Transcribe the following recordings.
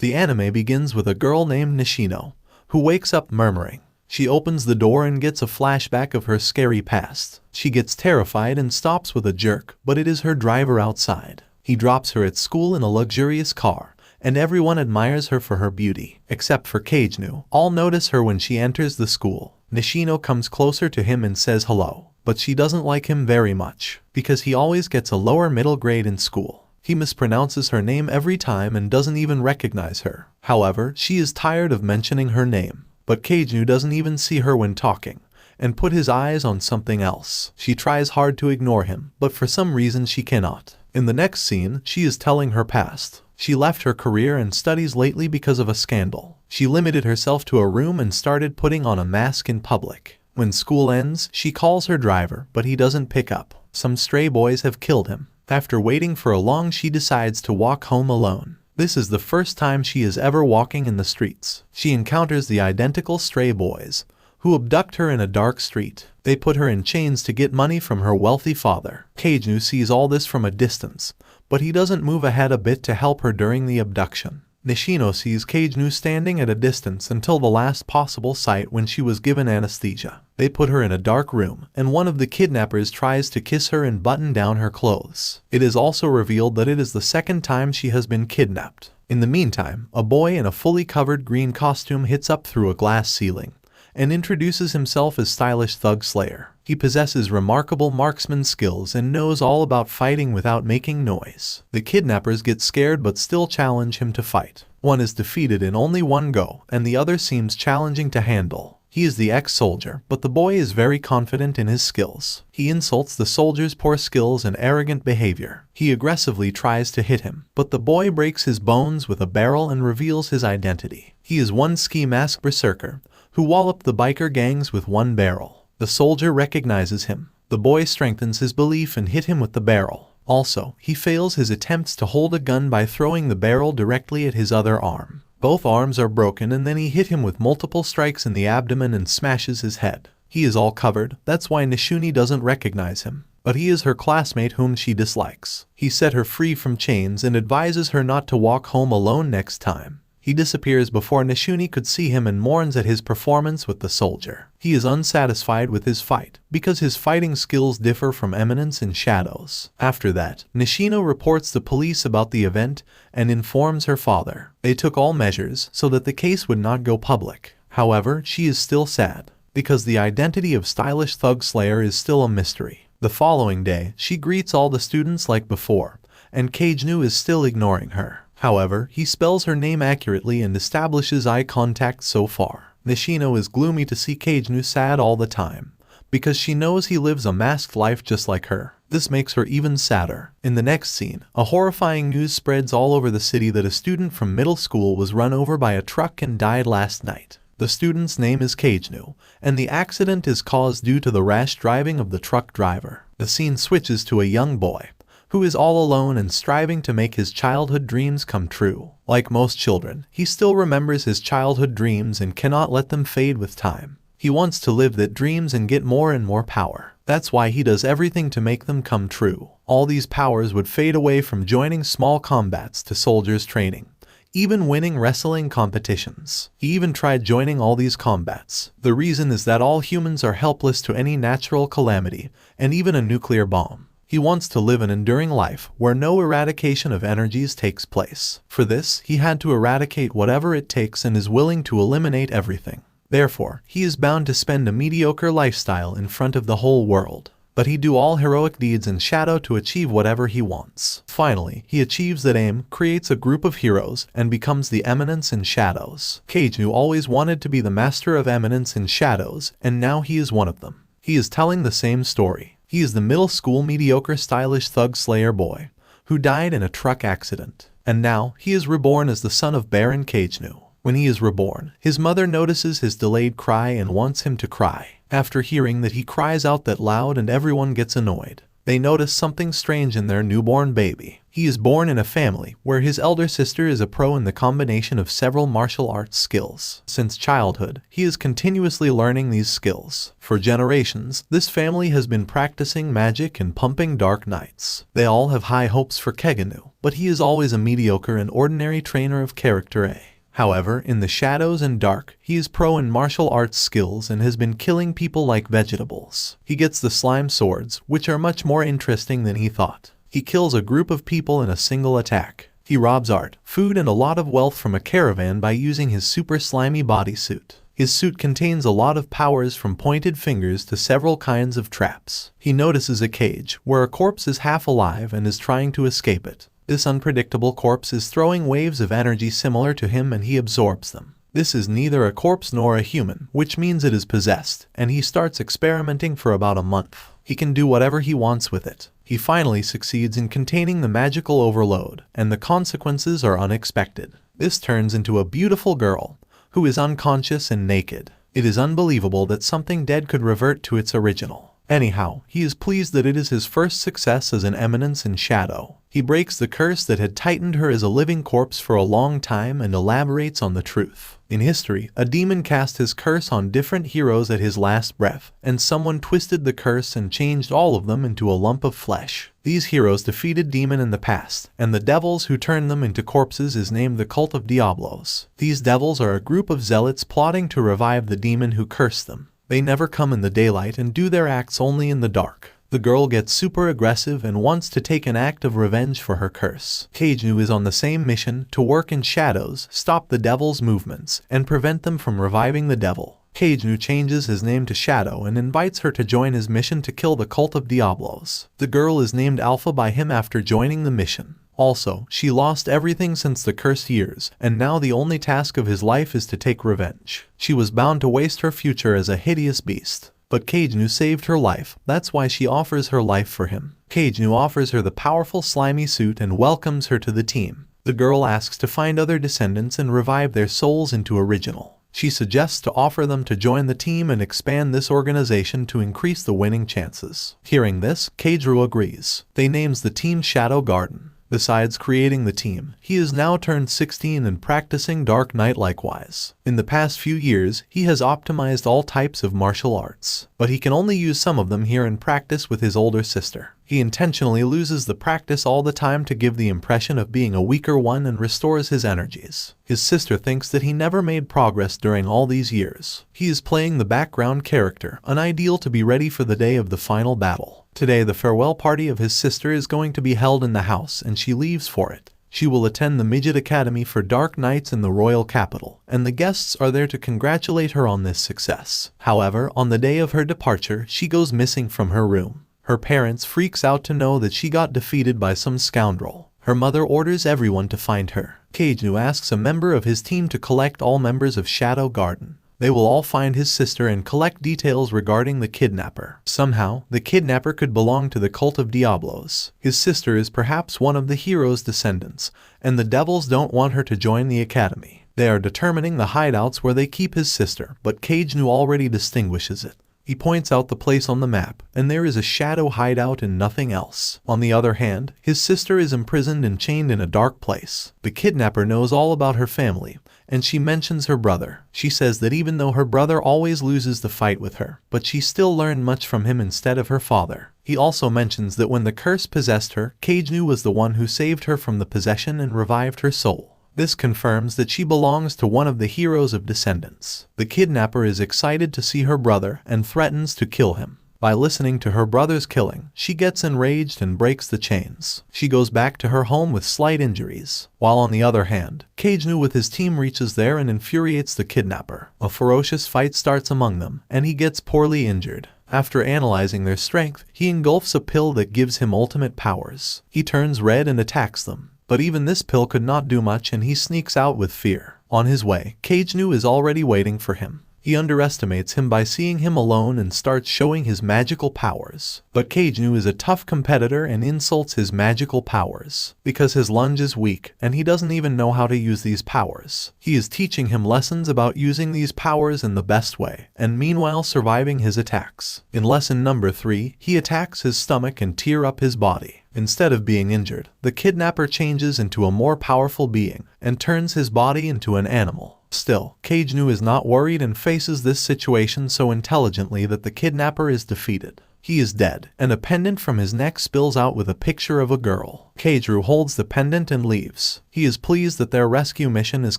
The anime begins with a girl named Nishino, who wakes up murmuring. She opens the door and gets a flashback of her scary past. She gets terrified and stops with a jerk, but it is her driver outside. He drops her at school in a luxurious car, and everyone admires her for her beauty, except for Keijnu. All notice her when she enters the school. Nishino comes closer to him and says hello, but she doesn't like him very much, because he always gets a lower middle grade in school. He mispronounces her name every time and doesn't even recognize her. However, she is tired of mentioning her name, but Keijnu doesn't even see her when talking, and put his eyes on something else. She tries hard to ignore him, but for some reason she cannot. In the next scene, she is telling her past. She left her career and studies lately because of a scandal. She limited herself to a room and started putting on a mask in public. When school ends, she calls her driver, but he doesn't pick up. Some stray boys have killed him. After waiting for a long, she decides to walk home alone. This is the first time she is ever walking in the streets. She encounters the identical stray boys, who abduct her in a dark street. They put her in chains to get money from her wealthy father. Keijnu sees all this from a distance, but he doesn't move ahead a bit to help her during the abduction. Nishino sees Keijnu standing at a distance until the last possible sight when she was given anesthesia. They put her in a dark room, and one of the kidnappers tries to kiss her and button down her clothes. It is also revealed that it is the second time she has been kidnapped. In the meantime, a boy in a fully covered green costume hits up through a glass ceiling and introduces himself as stylish thug slayer. He possesses remarkable marksman skills and knows all about fighting without making noise. The kidnappers get scared but still challenge him to fight. One is defeated in only one go, and the other seems challenging to handle. He is the ex-soldier, but the boy is very confident in his skills. He insults the soldier's poor skills and arrogant behavior. He aggressively tries to hit him, but the boy breaks his bones with a barrel and reveals his identity. He is one ski mask berserker, who walloped the biker gangs with one barrel. The soldier recognizes him. The boy strengthens his belief and hit him with the barrel. Also, he fails his attempts to hold a gun by throwing the barrel directly at his other arm. Both arms are broken, and then he hit him with multiple strikes in the abdomen and smashes his head. He is all covered. That's why Nishuni doesn't recognize him. But he is her classmate whom she dislikes. He set her free from chains and advises her not to walk home alone next time. He disappears before Nishuni could see him and mourns at his performance with the soldier. He is unsatisfied with his fight, because his fighting skills differ from Eminence in Shadows. After that, Nishino reports the police about the event and informs her father. They took all measures so that the case would not go public. However, she is still sad, because the identity of stylish thug slayer is still a mystery. The following day, she greets all the students like before, and Keijnu is still ignoring her. However, he spells her name accurately and establishes eye contact so far. Nishino is gloomy to see Keijnu sad all the time, because she knows he lives a masked life just like her. This makes her even sadder. In the next scene, a horrifying news spreads all over the city that a student from middle school was run over by a truck and died last night. The student's name is Keijnu, and the accident is caused due to the rash driving of the truck driver. The scene switches to a young boy, who is all alone and striving to make his childhood dreams come true. Like most children, he still remembers his childhood dreams and cannot let them fade with time. He wants to live that dreams and get more and more power. That's why he does everything to make them come true. All these powers would fade away from joining small combats to soldiers training, even winning wrestling competitions. He even tried joining all these combats. The reason is that all humans are helpless to any natural calamity, and even a nuclear bomb. He wants to live an enduring life where no eradication of energies takes place. For this, he had to eradicate whatever it takes and is willing to eliminate everything. Therefore, he is bound to spend a mediocre lifestyle in front of the whole world. But he do all heroic deeds in shadow to achieve whatever he wants. Finally, he achieves that aim, creates a group of heroes, and becomes the Eminence in Shadows. Keijnu always wanted to be the master of Eminence in Shadows, and now he is one of them. He is telling the same story. He is the middle school mediocre stylish thug slayer boy, who died in a truck accident. And now, he is reborn as the son of Baron Keijnu. When he is reborn, his mother notices his delayed cry and wants him to cry. After hearing that he cries out that loud and everyone gets annoyed. They notice something strange in their newborn baby. He is born in a family where his elder sister is a pro in the combination of several martial arts skills. Since childhood, he is continuously learning these skills. For generations, this family has been practicing magic and pumping dark knights. They all have high hopes for Keganu, but he is always a mediocre and ordinary trainer of character A. However, in the shadows and dark, he is pro in martial arts skills and has been killing people like vegetables. He gets the slime swords, which are much more interesting than he thought. He kills a group of people in a single attack. He robs art, food and a lot of wealth from a caravan by using his super slimy bodysuit. His suit contains a lot of powers from pointed fingers to several kinds of traps. He notices a cage where a corpse is half alive and is trying to escape it. This unpredictable corpse is throwing waves of energy similar to him and he absorbs them. This is neither a corpse nor a human, which means it is possessed, and he starts experimenting for about a month. He can do whatever he wants with it. He finally succeeds in containing the magical overload, and the consequences are unexpected. This turns into a beautiful girl, who is unconscious and naked. It is unbelievable that something dead could revert to its original. Anyhow, he is pleased that it is his first success as an eminence in shadow. He breaks the curse that had tightened her as a living corpse for a long time and elaborates on the truth. In history, a demon cast his curse on different heroes at his last breath, and someone twisted the curse and changed all of them into a lump of flesh. These heroes defeated demon in the past, and the devils who turned them into corpses is named the Cult of Diablos. These devils are a group of zealots plotting to revive the demon who cursed them. They never come in the daylight and do their acts only in the dark. The girl gets super aggressive and wants to take an act of revenge for her curse. Keiju is on the same mission to work in shadows, stop the devil's movements, and prevent them from reviving the devil. Keiju changes his name to Shadow and invites her to join his mission to kill the Cult of Diablos. The girl is named Alpha by him after joining the mission. Also, she lost everything since the cursed years, and now the only task of his life is to take revenge. She was bound to waste her future as a hideous beast. But Keiju saved her life, that's why she offers her life for him. Keiju offers her the powerful slimy suit and welcomes her to the team. The girl asks to find other descendants and revive their souls into original. She suggests to offer them to join the team and expand this organization to increase the winning chances. Hearing this, Keiju agrees. They names the team Shadow Garden. Besides creating the team, he is now turned 16 and practicing Dark Knight likewise. In the past few years, he has optimized all types of martial arts, but he can only use some of them here in practice with his older sister. He intentionally loses the practice all the time to give the impression of being a weaker one and restores his energies. His sister thinks that he never made progress during all these years. He is playing the background character, unideal to be ready for the day of the final battle. Today the farewell party of his sister is going to be held in the house and she leaves for it. She will attend the Midget Academy for Dark Knights in the royal capital, and the guests are there to congratulate her on this success. However, on the day of her departure, she goes missing from her room. Her parents freaks out to know that she got defeated by some scoundrel. Her mother orders everyone to find her. Keiju asks a member of his team to collect all members of Shadow Garden. They will all find his sister and collect details regarding the kidnapper. Somehow, the kidnapper could belong to the Cult of Diablos. His sister is perhaps one of the hero's descendants, and the devils don't want her to join the academy. They are determining the hideouts where they keep his sister, but Keiju already distinguishes it. He points out the place on the map, and there is a shadow hideout and nothing else. On the other hand, his sister is imprisoned and chained in a dark place. The kidnapper knows all about her family, and she mentions her brother. She says that even though her brother always loses the fight with her, but she still learned much from him instead of her father. He also mentions that when the curse possessed her, Keiju was the one who saved her from the possession and revived her soul. This confirms that she belongs to one of the heroes of descendants. The kidnapper is excited to see her brother and threatens to kill him. By listening to her brother's killing, she gets enraged and breaks the chains. She goes back to her home with slight injuries. While on the other hand, Keiju with his team reaches there and infuriates the kidnapper. A ferocious fight starts among them, and he gets poorly injured. After analyzing their strength, he engulfs a pill that gives him ultimate powers. He turns red and attacks them. But even this pill could not do much and he sneaks out with fear. On his way, Keiju is already waiting for him. He underestimates him by seeing him alone and starts showing his magical powers. But Keiju is a tough competitor and insults his magical powers, because his lunge is weak and he doesn't even know how to use these powers. He is teaching him lessons about using these powers in the best way, and meanwhile surviving his attacks. In lesson number 3, he attacks his stomach and tear up his body. Instead of being injured, the kidnapper changes into a more powerful being and turns his body into an animal. Still, Keijnu is not worried and faces this situation so intelligently that the kidnapper is defeated. He is dead, and a pendant from his neck spills out with a picture of a girl. Keijru holds the pendant and leaves. He is pleased that their rescue mission is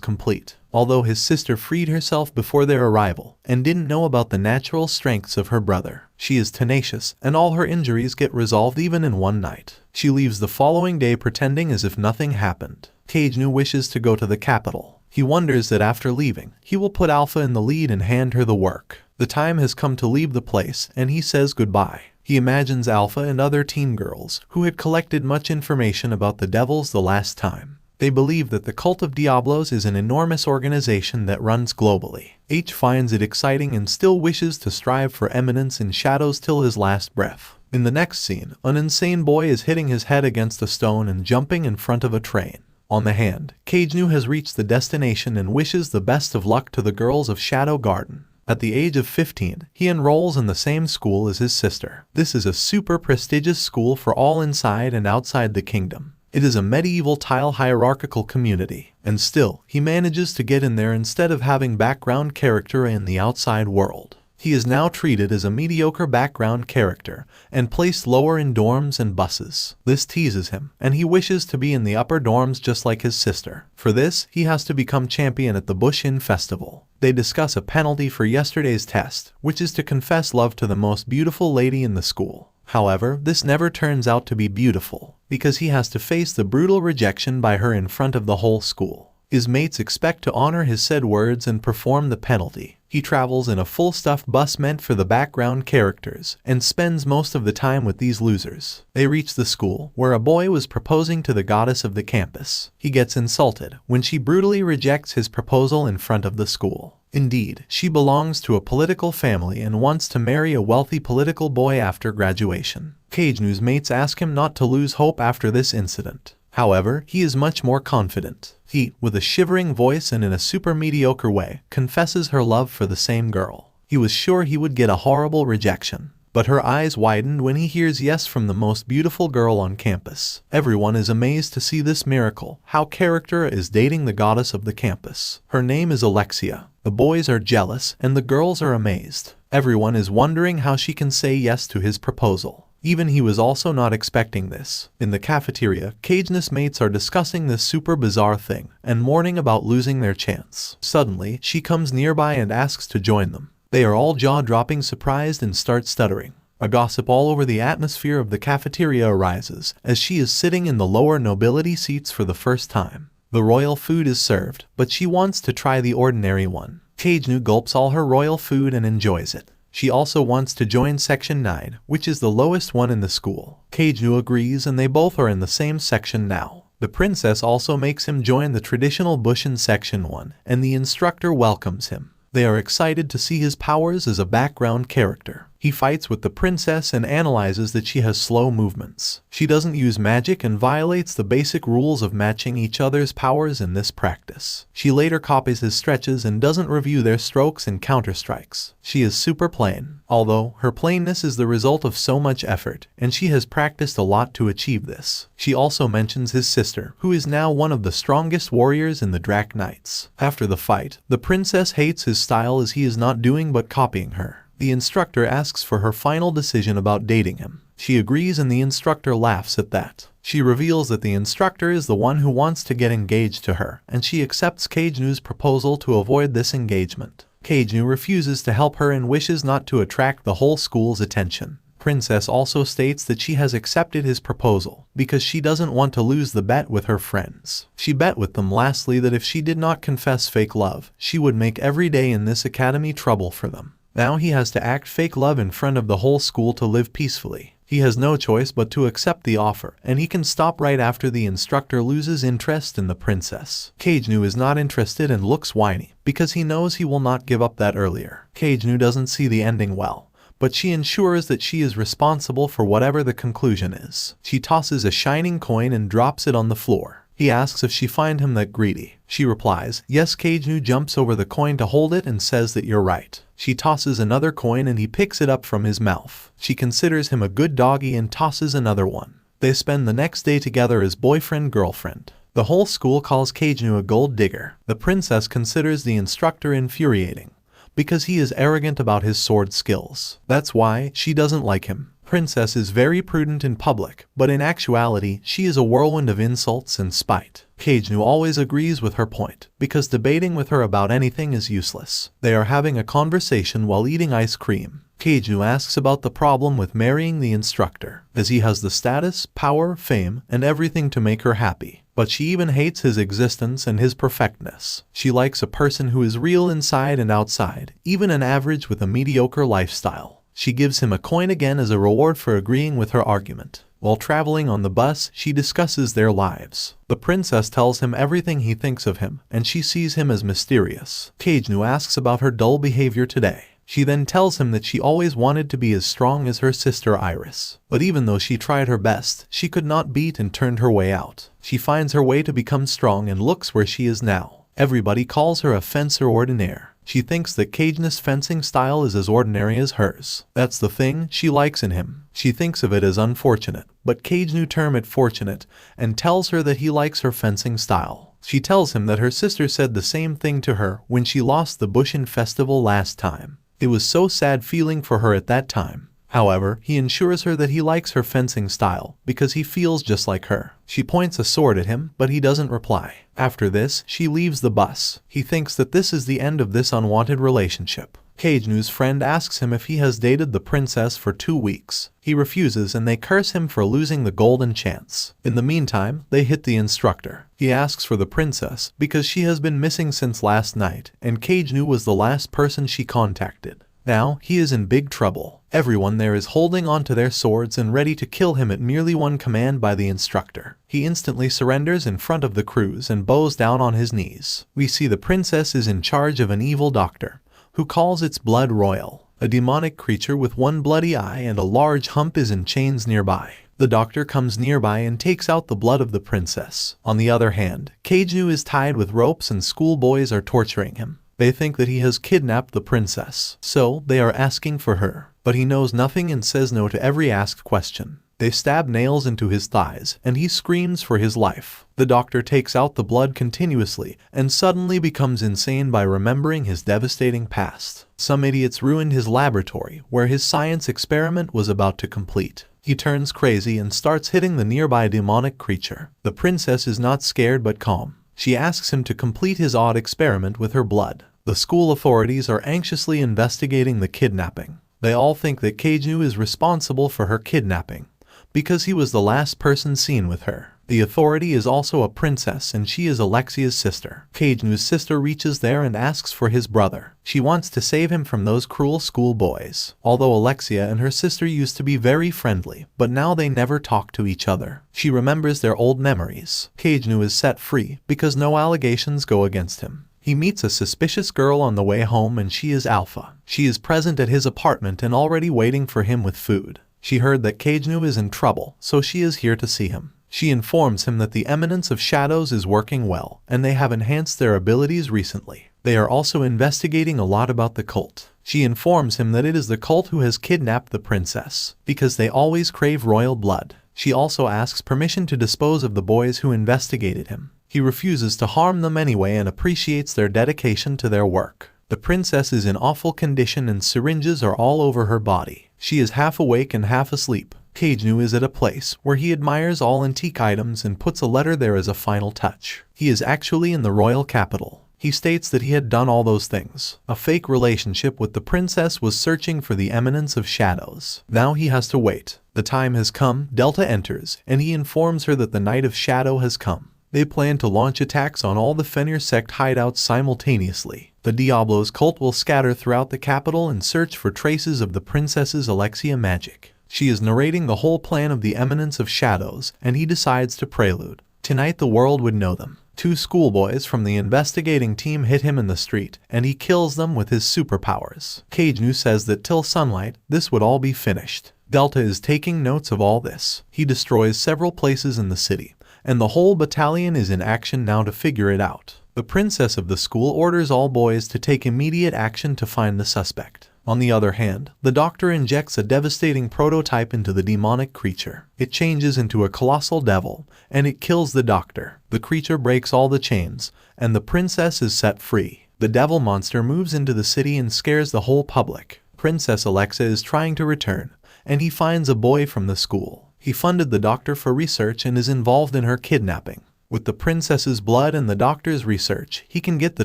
complete, although his sister freed herself before their arrival and didn't know about the natural strengths of her brother. She is tenacious, and all her injuries get resolved even in one night. She leaves the following day pretending as if nothing happened. Keijnu wishes to go to the capital. He wonders that after leaving, he will put Alpha in the lead and hand her the work. The time has come to leave the place, and he says goodbye. He imagines Alpha and other teen girls, who had collected much information about the devils the last time. They believe that the Cult of Diablos is an enormous organization that runs globally. Each finds it exciting and still wishes to strive for eminence in shadows till his last breath. In the next scene, an insane boy is hitting his head against a stone and jumping in front of a train. On the hand, Keijnu has reached the destination and wishes the best of luck to the girls of Shadow Garden. At the age of 15, he enrolls in the same school as his sister. This is a super prestigious school for all inside and outside the kingdom. It is a medieval tile hierarchical community, and still, he manages to get in there instead of having background character in the outside world. He is now treated as a mediocre background character and placed lower in dorms and buses. This teases him, and he wishes to be in the upper dorms just like his sister. For this, he has to become champion at the Bush Inn Festival. They discuss a penalty for yesterday's test, which is to confess love to the most beautiful lady in the school. However, this never turns out to be beautiful, because he has to face the brutal rejection by her in front of the whole school. His mates expect to honor his said words and perform the penalty. He travels in a full-stuffed bus meant for the background characters, and spends most of the time with these losers. They reach the school, where a boy was proposing to the goddess of the campus. He gets insulted when she brutally rejects his proposal in front of the school. Indeed, she belongs to a political family and wants to marry a wealthy political boy after graduation. Keijnu's mates ask him not to lose hope after this incident. However, he is much more confident. He, with a shivering voice and in a super mediocre way, confesses her love for the same girl. He was sure he would get a horrible rejection, but her eyes widened when he hears yes from the most beautiful girl on campus. Everyone is amazed to see this miracle, how character is dating the goddess of the campus. Her name is Alexia. The boys are jealous, and the girls are amazed. Everyone is wondering how she can say yes to his proposal. Even he was also not expecting this. In the cafeteria, Keijnu's mates are discussing this super bizarre thing and mourning about losing their chance. Suddenly, she comes nearby and asks to join them. They are all jaw-dropping surprised and start stuttering. A gossip all over the atmosphere of the cafeteria arises as she is sitting in the lower nobility seats for the first time. The royal food is served, but she wants to try the ordinary one. Keijnu gulps all her royal food and enjoys it. She also wants to join Section 9, which is the lowest one in the school. Keijnu agrees and they both are in the same section now. The princess also makes him join the traditional Bushin Section 1, and the instructor welcomes him. They are excited to see his powers as a background character. He fights with the princess and analyzes that she has slow movements. She doesn't use magic and violates the basic rules of matching each other's powers in this practice. She later copies his stretches and doesn't review their strokes and counter-strikes. She is super plain, although her plainness is the result of so much effort, and she has practiced a lot to achieve this. She also mentions his sister, who is now one of the strongest warriors in the Drac Knights. After the fight, the princess hates his style as he is not doing but copying her. The instructor asks for her final decision about dating him. She agrees and the instructor laughs at that. She reveals that the instructor is the one who wants to get engaged to her, and she accepts Keijnu's proposal to avoid this engagement. Keijnu refuses to help her and wishes not to attract the whole school's attention. Princess also states that she has accepted his proposal because she doesn't want to lose the bet with her friends. She bet with them lastly that if she did not confess fake love, she would make every day in this academy trouble for them. Now he has to act fake love in front of the whole school to live peacefully. He has no choice but to accept the offer, and he can stop right after the instructor loses interest in the princess. Keijnu is not interested and looks whiny, because he knows he will not give up that earlier. Keijnu doesn't see the ending well, but she ensures that she is responsible for whatever the conclusion is. She tosses a shining coin and drops it on the floor. He asks if she find him that greedy. She replies, yes. Keijnu jumps over the coin to hold it and says that you're right. She tosses another coin and he picks it up from his mouth. She considers him a good doggy and tosses another one. They spend the next day together as boyfriend-girlfriend. The whole school calls Keiju a gold digger. The princess considers the instructor infuriating because he is arrogant about his sword skills. That's why she doesn't like him. Princess is very prudent in public, but in actuality, she is a whirlwind of insults and spite. Keiju always agrees with her point, because debating with her about anything is useless. They are having a conversation while eating ice cream. Keiju asks about the problem with marrying the instructor, as he has the status, power, fame, and everything to make her happy. But she even hates his existence and his perfectness. She likes a person who is real inside and outside, even an average with a mediocre lifestyle. She gives him a coin again as a reward for agreeing with her argument. While traveling on the bus, she discusses their lives. The princess tells him everything he thinks of him, and she sees him as mysterious. Keiju asks about her dull behavior today. She then tells him that she always wanted to be as strong as her sister Iris. But even though she tried her best, she could not beat and turned her way out. She finds her way to become strong and looks where she is now. Everybody calls her a fencer ordinaire. She thinks that Keiju's fencing style is as ordinary as hers. That's the thing she likes in him. She thinks of it as unfortunate, but Keiju terms it fortunate and tells her that he likes her fencing style. She tells him that her sister said the same thing to her when she lost the Bushin festival last time. It was so sad feeling for her at that time. However, he assures her that he likes her fencing style because he feels just like her. She points a sword at him, but he doesn't reply. After this, she leaves the bus. He thinks that this is the end of this unwanted relationship. Keiju's friend asks him if he has dated the princess for 2 weeks. He refuses and they curse him for losing the golden chance. In the meantime, they hit the instructor. He asks for the princess because she has been missing since last night, and Keiju was the last person she contacted. Now, he is in big trouble. Everyone there is holding on to their swords and ready to kill him at merely one command by the instructor. He instantly surrenders in front of the crews and bows down on his knees. We see the princess is in charge of an evil doctor, who calls its blood royal. A demonic creature with one bloody eye and a large hump is in chains nearby. The doctor comes nearby and takes out the blood of the princess. On the other hand, Keiju is tied with ropes and schoolboys are torturing him. They think that he has kidnapped the princess, so they are asking for her. But he knows nothing and says no to every asked question. They stab nails into his thighs, and he screams for his life. The doctor takes out the blood continuously, and suddenly becomes insane by remembering his devastating past. Some idiots ruined his laboratory, where his science experiment was about to complete. He turns crazy and starts hitting the nearby demonic creature. The princess is not scared but calm. She asks him to complete his odd experiment with her blood. The school authorities are anxiously investigating the kidnapping. They all think that Keiju is responsible for her kidnapping, because he was the last person seen with her. The authority is also a princess and she is Alexia's sister. Keiju's sister reaches there and asks for his brother. She wants to save him from those cruel schoolboys. Although Alexia and her sister used to be very friendly, but now they never talk to each other. She remembers their old memories. Keiju is set free because no allegations go against him. He meets a suspicious girl on the way home and she is Alpha. She is present at his apartment and already waiting for him with food. She heard that Keiju is in trouble, so she is here to see him. She informs him that the Eminence of Shadows is working well, and they have enhanced their abilities recently. They are also investigating a lot about the cult. She informs him that it is the cult who has kidnapped the princess, because they always crave royal blood. She also asks permission to dispose of the boys who investigated him. He refuses to harm them anyway and appreciates their dedication to their work. The princess is in awful condition and syringes are all over her body. She is half awake and half asleep. Keiju is at a place where he admires all antique items and puts a letter there as a final touch. He is actually in the royal capital. He states that he had done all those things. A fake relationship with the princess was searching for the Eminence of Shadows. Now he has to wait. The time has come. Delta enters, and he informs her that the Night of Shadow has come. They plan to launch attacks on all the Fenrir sect hideouts simultaneously. The Diablo's cult will scatter throughout the capital and search for traces of the princess's Alexia magic. She is narrating the whole plan of the Eminence of Shadows, and he decides to prelude. Tonight the world would know them. 2 schoolboys from the investigating team hit him in the street, and he kills them with his superpowers. Keiju says that till sunlight, this would all be finished. Delta is taking notes of all this. He destroys several places in the city, and the whole battalion is in action now to figure it out. The princess of the school orders all boys to take immediate action to find the suspect. On the other hand, the doctor injects a devastating prototype into the demonic creature. It changes into a colossal devil, and it kills the doctor. The creature breaks all the chains, and the princess is set free. The devil monster moves into the city and scares the whole public. Princess Alexa is trying to return, and he finds a boy from the school. He funded the doctor for research and is involved in her kidnapping. With the princess's blood and the doctor's research, he can get the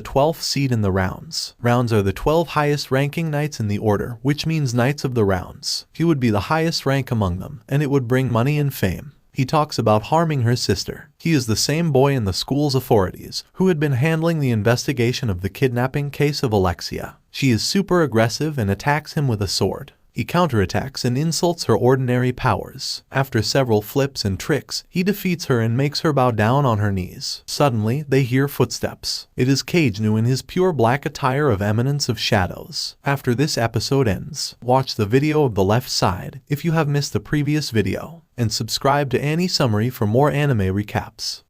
12th seed in the rounds. Rounds are the 12 highest ranking knights in the order, which means knights of the rounds. He would be the highest rank among them, and it would bring money and fame. He talks about harming her sister. He is the same boy in the school's authorities, who had been handling the investigation of the kidnapping case of Alexia. She is super aggressive and attacks him with a sword. He counterattacks and insults her ordinary powers. After several flips and tricks, he defeats her and makes her bow down on her knees. Suddenly, they hear footsteps. It is Kagenu in his pure black attire of Eminence of Shadows. After this episode ends, watch the video of the left side if you have missed the previous video, and subscribe to Annie Summary for more anime recaps.